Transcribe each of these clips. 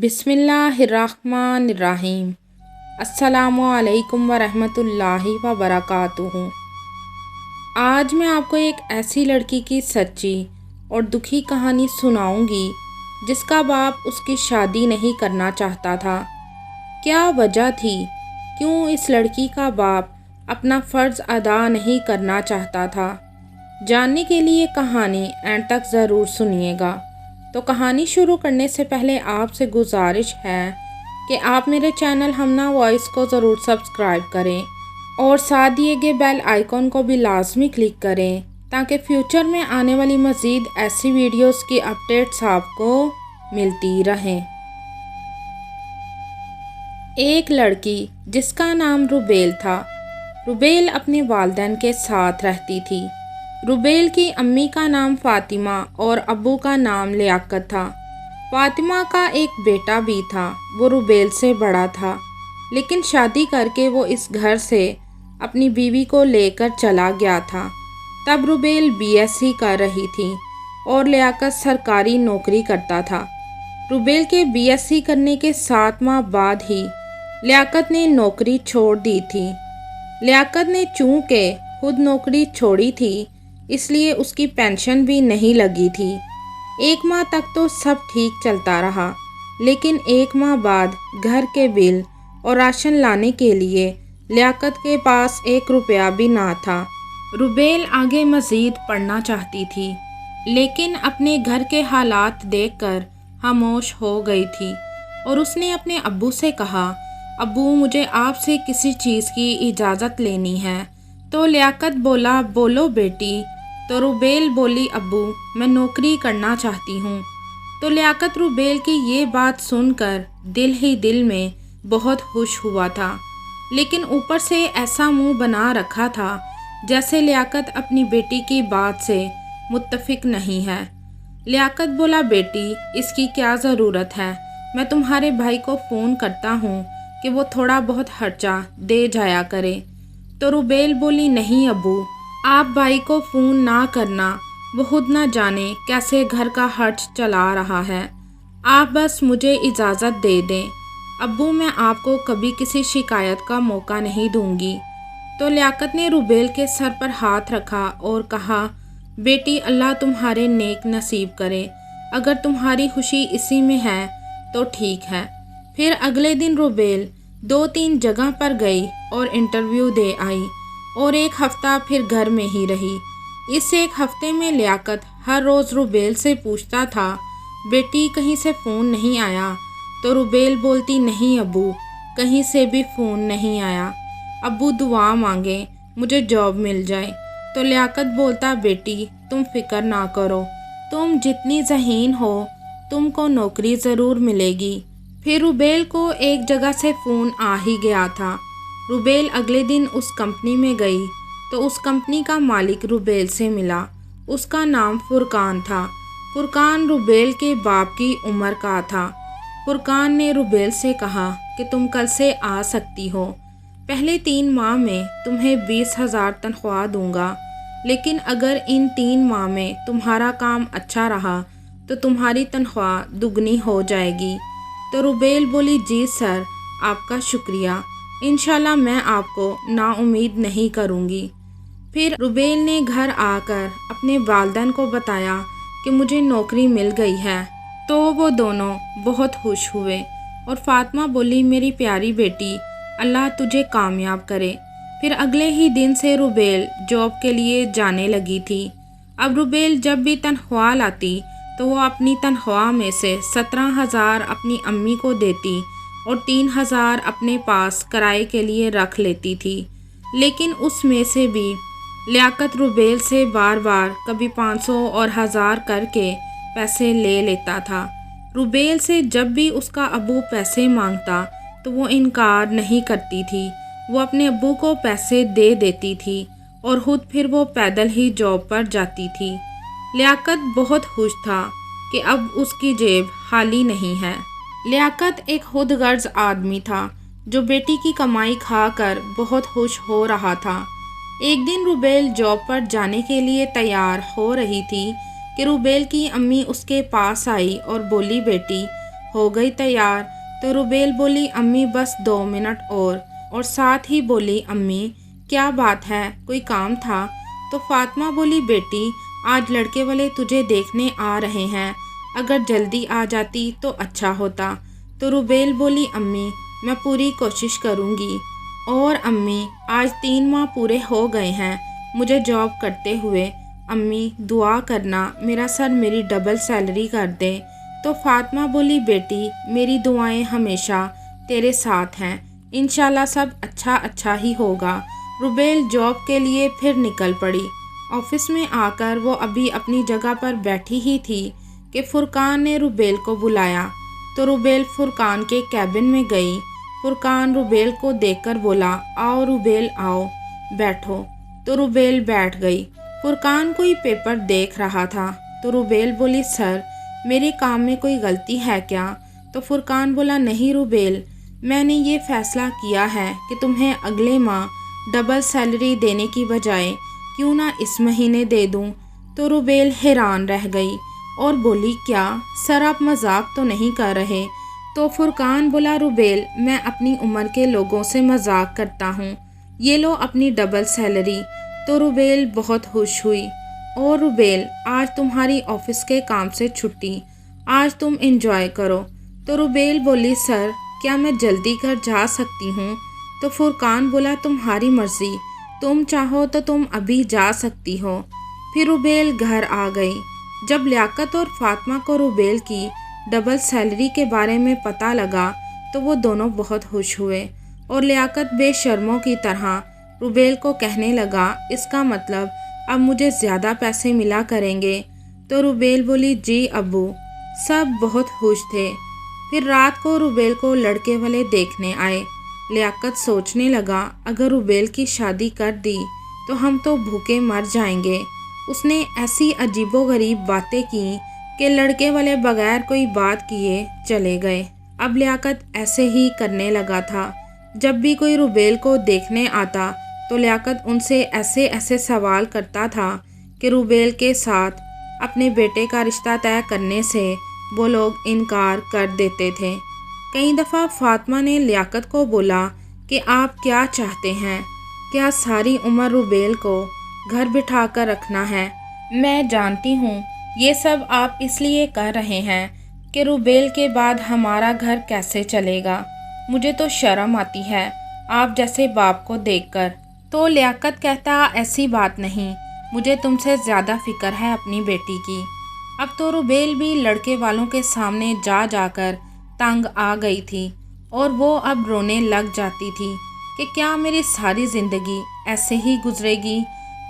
बिस्मिल्लाहिर्रहमानिर्रहीम। अस्सलामुअलैकुम वरहमतुल्लाहि वबरकातुहू। आज मैं आपको एक ऐसी लड़की की सच्ची और दुखी कहानी सुनाऊंगी जिसका बाप उसकी शादी नहीं करना चाहता था। क्या वजह थी? क्यों इस लड़की का बाप अपना फ़र्ज़ अदा नहीं करना चाहता था? जानने के लिए कहानी एंड तक ज़रूर सुनिएगा। तो कहानी शुरू करने से पहले आपसे गुजारिश है कि आप मेरे चैनल हमना वॉइस को ज़रूर सब्सक्राइब करें और साथ दिए गए बेल आइकॉन को भी लाजमी क्लिक करें ताकि फ्यूचर में आने वाली मज़ीद ऐसी वीडियोस की अपडेट्स आपको मिलती रहें। एक लड़की जिसका नाम रुबेल था। रुबेल अपने वालिदैन के साथ रहती थी। रुबेल की अम्मी का नाम फ़ातिमा और अब्बू का नाम लियाकत था। फ़ातिमा का एक बेटा भी था, वो रुबेल से बड़ा था, लेकिन शादी करके वो इस घर से अपनी बीवी को लेकर चला गया था। तब रुबेल बीएससी कर रही थी और लियाकत सरकारी नौकरी करता था। रुबेल के बीएससी करने के 7 माह बाद ही लियाकत ने नौकरी छोड़ दी थी। लियाकत ने चूँकि खुद नौकरी छोड़ी थी इसलिए उसकी पेंशन भी नहीं लगी थी। 1 माह तक तो सब ठीक चलता रहा, लेकिन 1 माह बाद घर के बिल और राशन लाने के लिए लियाकत के पास 1 रुपया भी ना था। रुबेल आगे मज़ीद पढ़ना चाहती थी, लेकिन अपने घर के हालात देखकर खामोश हो गई थी और उसने अपने अब्बू से कहा, अब्बू मुझे आपसे किसी चीज़ की इजाज़त लेनी है। तो लियाकत बोला, बोलो बेटी। तो रुबेल बोली, अब्बू मैं नौकरी करना चाहती हूँ। तो लियाकत रुबेल की ये बात सुनकर दिल ही दिल में बहुत खुश हुआ था, लेकिन ऊपर से ऐसा मुंह बना रखा था जैसे लियाकत अपनी बेटी की बात से मुत्तफिक नहीं है। लियाकत बोला, बेटी इसकी क्या ज़रूरत है, मैं तुम्हारे भाई को फ़ोन करता हूँ कि वो थोड़ा बहुत खर्चा दे जाया करे। तो रुबेल बोली, नहीं अब्बू आप भाई को फ़ोन ना करना, वो खुद ना जाने कैसे घर का खर्च चला रहा है, आप बस मुझे इजाज़त दे दें। अब्बू मैं आपको कभी किसी शिकायत का मौका नहीं दूंगी। तो लियाकत ने रुबेल के सर पर हाथ रखा और कहा, बेटी अल्लाह तुम्हारे नेक नसीब करे, अगर तुम्हारी खुशी इसी में है तो ठीक है। फिर अगले दिन रुबेल 2-3 जगह पर गई और इंटरव्यू दे आई और 1 हफ्ता फिर घर में ही रही। इस 1 हफ्ते में लियाकत हर रोज़ रुबेल से पूछता था, बेटी कहीं से फ़ोन नहीं आया? तो रुबेल बोलती, नहीं अब्बू कहीं से भी फ़ोन नहीं आया, अब्बू दुआ मांगे मुझे जॉब मिल जाए। तो लियाकत बोलता, बेटी तुम फ़िक्र ना करो, तुम जितनी ज़हीन हो तुमको नौकरी ज़रूर मिलेगी। फिर रुबेल को एक जगह से फ़ोन आ ही गया था। रुबेल अगले दिन उस कंपनी में गई तो उस कंपनी का मालिक रुबेल से मिला। उसका नाम फुरकान था। फुरकान रुबेल के बाप की उम्र का था। फुरकान ने रुबेल से कहा कि तुम कल से आ सकती हो, पहले 3 माह में तुम्हें 20,000 तनख्वाह दूंगा, लेकिन अगर इन 3 माह में तुम्हारा काम अच्छा रहा तो तुम्हारी तनख्वाह दुगनी हो जाएगी। तो रुबेल बोली, जी सर आपका शुक्रिया, इंशाल्लाह मैं आपको नाउम्मीद नहीं करूँगी। फिर रुबेल ने घर आकर अपने वालिदैन को बताया कि मुझे नौकरी मिल गई है। तो वो दोनों बहुत खुश हुए और फ़ातिमा बोली, मेरी प्यारी बेटी अल्लाह तुझे कामयाब करे। फिर अगले ही दिन से रुबेल जॉब के लिए जाने लगी थी। अब रुबेल जब भी तनख्वाह लाती तो वो अपनी तनख्वाह में से 17,000 अपनी अम्मी को देती और 3,000 अपने पास किराए के लिए रख लेती थी, लेकिन उसमें से भी लियाकत रुबेल से बार बार कभी 500 और 1000 करके पैसे ले लेता था। रुबेल से जब भी उसका अब्बू पैसे मांगता तो वो इनकार नहीं करती थी, वो अपने अब्बू को पैसे दे देती थी और ख़ुद फिर वो पैदल ही जॉब पर जाती थी। लियाकत बहुत खुश था कि अब उसकी जेब खाली नहीं है। लियाकत एक खुदगर्ज आदमी था जो बेटी की कमाई खाकर बहुत खुश हो रहा था। एक दिन रुबेल जॉब पर जाने के लिए तैयार हो रही थी कि रुबेल की अम्मी उसके पास आई और बोली, बेटी हो गई तैयार? तो रुबेल बोली अम्मी बस 2 मिनट और साथ ही बोली अम्मी क्या बात है, कोई काम था? तो फातिमा बोली बेटी आज लड़के वाले तुझे देखने आ रहे हैं, अगर जल्दी आ जाती तो अच्छा होता। तो रुबेल बोली अम्मी मैं पूरी कोशिश करूँगी। और अम्मी आज 3 माह पूरे हो गए हैं मुझे जॉब करते हुए, अम्मी दुआ करना मेरा सर मेरी डबल सैलरी कर दे। तो फातिमा बोली बेटी मेरी दुआएं हमेशा तेरे साथ हैं, इंशाल्लाह सब अच्छा ही होगा। रुबेल जॉब के लिए फिर निकल पड़ी। ऑफिस में आकर वो अभी अपनी जगह पर बैठी ही थी कि फुरकान ने रुबेल को बुलाया। तो रुबेल फुरकान के कैबिन में गई। फुरकान रुबेल को देखकर बोला आओ रुबेल आओ, बैठो। तो रुबेल बैठ गई। फुरकान कोई पेपर देख रहा था। तो रुबेल बोली सर मेरे काम में कोई गलती है क्या? तो फुरकान बोला नहीं रुबेल, मैंने ये फैसला किया है कि तुम्हें अगले माह डबल सैलरी देने की बजाय क्यों ना इस महीने दे दूं। तो रुबेल हैरान रह गई और बोली क्या सर आप मजाक तो नहीं कर रहे? तो फुरकान बोला रुबेल मैं अपनी उम्र के लोगों से मजाक करता हूँ, ये लो अपनी डबल सैलरी। तो रुबेल बहुत खुश हुई। और रुबेल आज तुम्हारी ऑफिस के काम से छुट्टी, आज तुम एंजॉय करो। तो रुबेल बोली सर क्या मैं जल्दी घर जा सकती हूँ? तो फुरकान बोला तुम्हारी मर्जी, तुम चाहो तो तुम अभी जा सकती हो। फिर रुबेल घर आ गई। जब लियाकत और फातिमा को रुबेल की डबल सैलरी के बारे में पता लगा तो वो दोनों बहुत खुश हुए और लियाकत बेशर्मों की तरह रुबेल को कहने लगा इसका मतलब अब मुझे ज़्यादा पैसे मिला करेंगे। तो रुबेल बोली जी अब्बू। सब बहुत खुश थे। फिर रात को रुबेल को लड़के वाले देखने आए। लियाकत सोचने लगा अगर रुबेल की शादी कर दी तो हम तो भूखे मर जाएंगे। उसने ऐसी अजीबोगरीब बातें की कि लड़के वाले बगैर कोई बात किए चले गए। अब लियाकत ऐसे ही करने लगा था। जब भी कोई रुबेल को देखने आता तो लियाकत उनसे ऐसे सवाल करता था कि रुबेल के साथ अपने बेटे का रिश्ता तय करने से वो लोग इनकार कर देते थे। कई दफ़ा फातिमा ने लियाकत को बोला कि आप क्या चाहते हैं, क्या सारी उम्र रुबेल को घर बिठा कर रखना है? मैं जानती हूँ ये सब आप इसलिए कर रहे हैं कि रुबेल के बाद हमारा घर कैसे चलेगा। मुझे तो शर्म आती है आप जैसे बाप को देखकर। तो लियाकत कहता ऐसी बात नहीं, मुझे तुमसे ज़्यादा फिक्र है अपनी बेटी की। अब तो रुबेल भी लड़के वालों के सामने जाकर तंग आ गई थी और वो अब रोने लग जाती थी कि क्या मेरी सारी ज़िंदगी ऐसे ही गुजरेगी?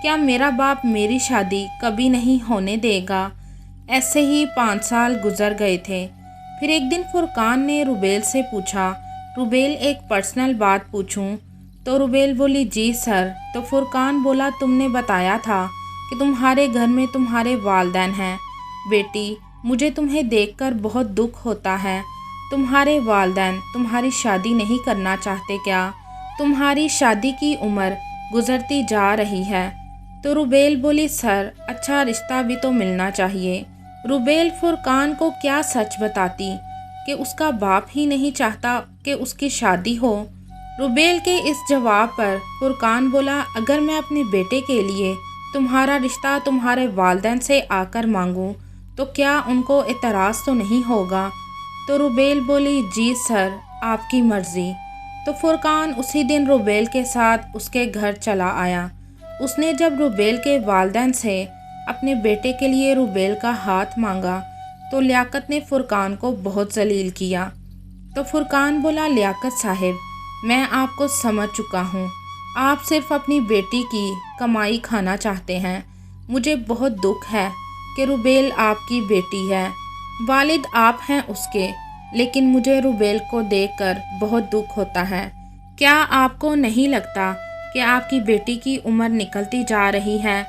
क्या मेरा बाप मेरी शादी कभी नहीं होने देगा? ऐसे ही 5 साल गुजर गए थे। फिर एक दिन फुरकान ने रुबेल से पूछा रुबेल एक पर्सनल बात पूछूं? तो रुबेल बोली जी सर। तो फुरकान बोला तुमने बताया था कि तुम्हारे घर में तुम्हारे वालिदैन हैं। बेटी मुझे तुम्हें देखकर बहुत दुख होता है। तुम्हारे वालिदैन तुम्हारी शादी नहीं करना चाहते क्या? तुम्हारी शादी की उम्र गुजरती जा रही है। तो रुबेल बोली सर अच्छा रिश्ता भी तो मिलना चाहिए। रुबेल फुरकान को क्या सच बताती कि उसका बाप ही नहीं चाहता कि उसकी शादी हो। रुबेल के इस जवाब पर फुरकान बोला अगर मैं अपने बेटे के लिए तुम्हारा रिश्ता तुम्हारे वालिदैन से आकर मांगूं तो क्या उनको एतराज़ तो नहीं होगा? तो रुबेल बोली जी सर आपकी मर्ज़ी। तो फुरकान उसी दिन रुबेल के साथ उसके घर चला आया। उसने जब रुबेल के वालिदैन से अपने बेटे के लिए रुबेल का हाथ मांगा तो लियाकत ने फुरकान को बहुत जलील किया। तो फुरकान बोला लियाकत साहिब मैं आपको समझ चुका हूँ, आप सिर्फ अपनी बेटी की कमाई खाना चाहते हैं। मुझे बहुत दुख है कि रुबेल आपकी बेटी है, वालिद आप हैं उसके, लेकिन मुझे रुबेल को देखकर बहुत दुख होता है। क्या आपको नहीं लगता कि आपकी बेटी की उम्र निकलती जा रही है?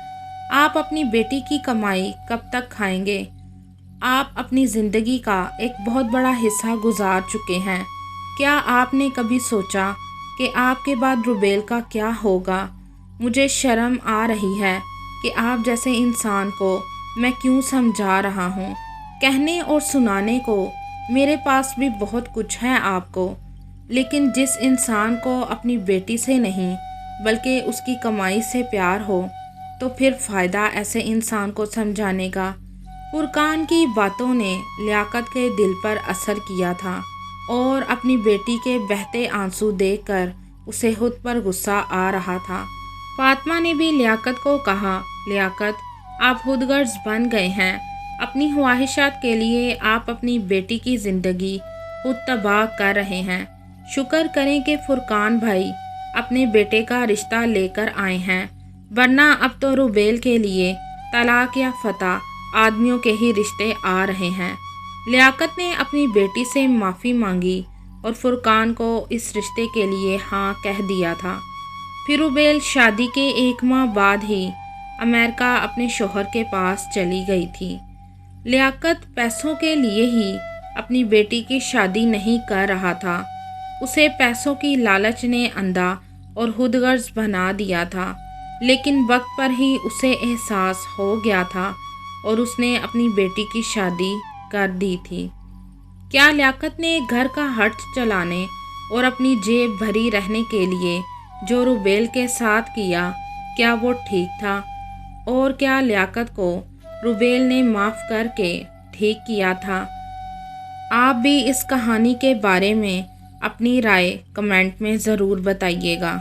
आप अपनी बेटी की कमाई कब तक खाएंगे? आप अपनी ज़िंदगी का एक बहुत बड़ा हिस्सा गुजार चुके हैं। क्या आपने कभी सोचा कि आपके बाद रुबेल का क्या होगा? मुझे शर्म आ रही है कि आप जैसे इंसान को मैं क्यों समझा रहा हूँ। कहने और सुनाने को میرے پاس بھی بہت کچھ ہے آپ کو، لیکن جس انسان کو اپنی بیٹی سے نہیں بلکہ اس کی کمائی سے پیار ہو تو پھر فائدہ ایسے انسان کو سمجھانے کا۔ فرقان کی باتوں نے لیاقت کے دل پر اثر کیا تھا اور اپنی بیٹی کے بہتے آنسو دیکھ کر اسے خود پر غصہ آ رہا تھا۔ فاطمہ نے بھی لیاقت کو کہا، لیاقت، آپ خود غرض بن گئے ہیں، اپنی خواہشات کے لیے آپ اپنی بیٹی کی زندگی خود تباہ کر رہے ہیں۔ شکر کریں کہ فرقان بھائی اپنے بیٹے کا رشتہ لے کر آئے ہیں، ورنہ اب تو روبیل کے لیے طلاق یا فتح آدمیوں کے ہی رشتے آ رہے ہیں۔ لیاقت نے اپنی بیٹی سے معافی مانگی اور فرقان کو اس رشتے کے لیے ہاں کہہ دیا تھا۔ پھر روبیل شادی کے 1 ماہ بعد ہی امریکہ اپنے شوہر کے پاس چلی گئی تھی۔ لیاقت پیسوں کے لیے ہی اپنی بیٹی کی شادی نہیں کر رہا تھا، اسے پیسوں کی لالچ نے اندھا اور خود غرض بنا دیا تھا، لیکن وقت پر ہی اسے احساس ہو گیا تھا اور اس نے اپنی بیٹی کی شادی کر دی تھی۔ کیا لیاقت نے گھر کا خرچ چلانے اور اپنی جیب بھری رہنے کے لیے جو روبیل کے ساتھ کیا، کیا وہ ٹھیک تھا؟ اور کیا لیاقت کو روبیل نے معاف کر کے ٹھیک کیا تھا؟ آپ بھی اس کہانی کے بارے میں اپنی رائے کمنٹ میں ضرور بتائیے گا۔